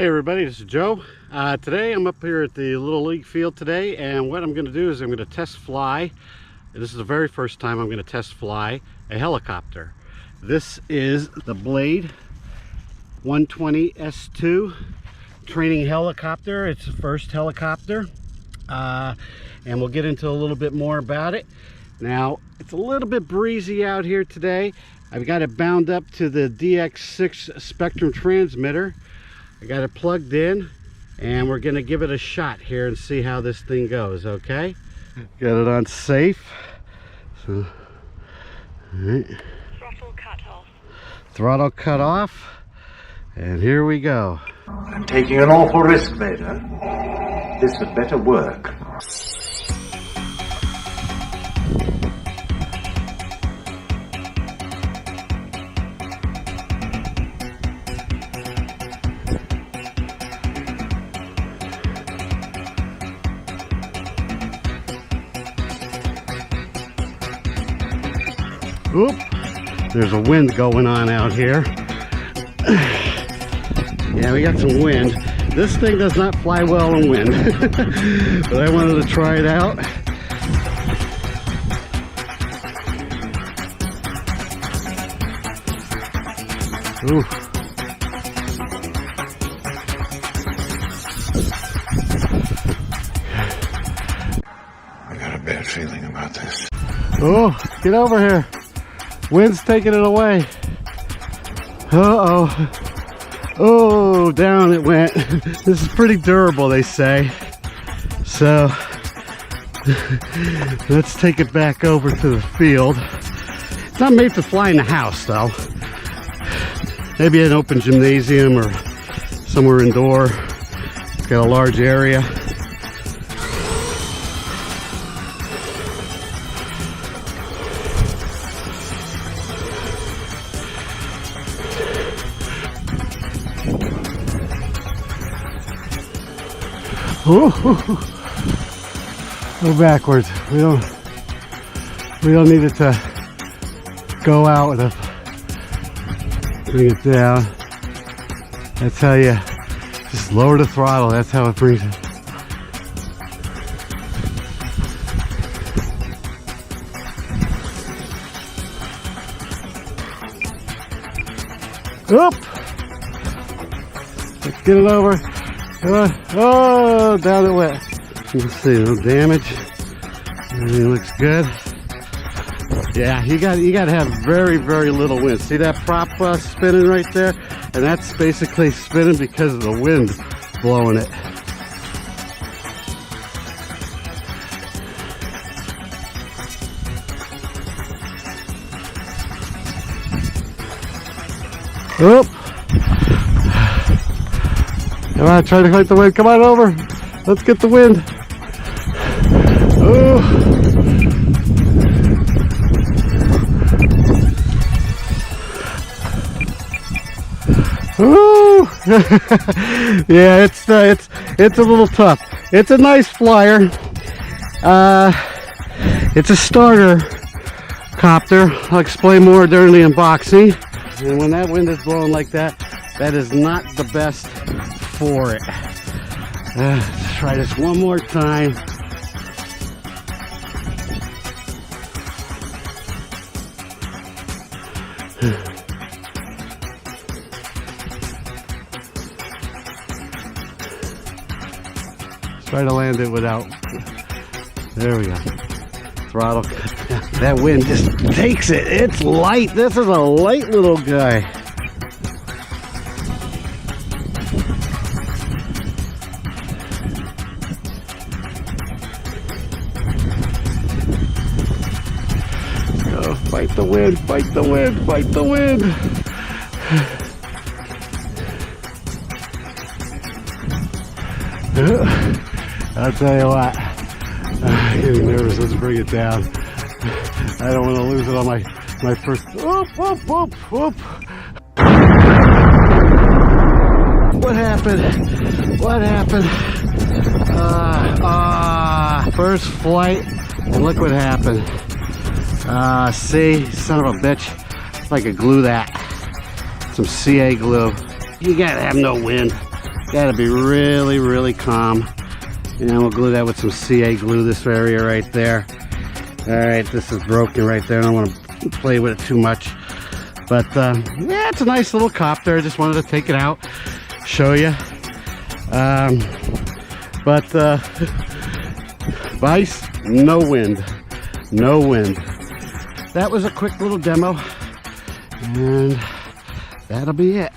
Hey everybody, this is Joe. Today I'm up here at the Little League field today, and what I'm going to do is I'm going to test fly. This is the very first time I'm going to test fly a helicopter. This is the Blade 120 S2 training helicopter. It's the first helicopter, and we'll get into a little bit more about it. Now, it's a little bit breezy out here today. I've got it bound up to the DX6 Spectrum transmitter. I got it plugged in, and we're going to give it a shot here and see how this thing goes, okay? Got it on safe. So, all right. Throttle cut off. Throttle cut off. And here we go. I'm taking an awful risk, Vader. This had better work. Oop, there's a wind going on out here. Yeah, we got some wind. This thing does not fly well in wind, but I wanted to try it out. Ooh. I got a bad feeling about this. Oh, get over here. Wind's taking it away. Uh-oh. Oh, down it went. This is pretty durable, they say. So, let's take it back over to the field. It's not made to fly in the house, though. Maybe an open gymnasium or somewhere indoor. It's got a large area. Go backwards. We don't need it to go out and bring it down. That's how you just lower the throttle. That's how it brings it. Oop! Let's get it over. Oh, down it went. Let's see, no damage. Everything looks good. Yeah, you got to have very, very little wind. See that prop spinning right there? And that's basically spinning because of the wind blowing it. Oop! Come on, try to fight the wind. Come on over. Let's get the wind. Oh. Ooh. Yeah, it's a little tough. It's a nice flyer. It's a starter copter. I'll explain more during the unboxing. And when that wind is blowing like that, that is not the best for it. Let's try this one more time. Let's try to land it without. There we go. Throttle. That wind just takes it. It's light. This is a light little guy. Fight the wind, fight the wind, fight the wind. I'll tell you what, I'm getting nervous. Let's bring it down. I don't want to lose it on my first. Whoop, whoop, whoop, whoop. What happened? What happened? First flight, and look what happened. See, son of a bitch. If I could glue that. Some CA glue. You gotta have no wind. Gotta be really, really calm. And we'll glue that with some CA glue, this area right there. All right, this is broken right there. I don't want to play with it too much. But yeah, it's a nice little copter. I just wanted to take it out, show you. Vice, no wind. No wind. That was a quick little demo. And that'll be it.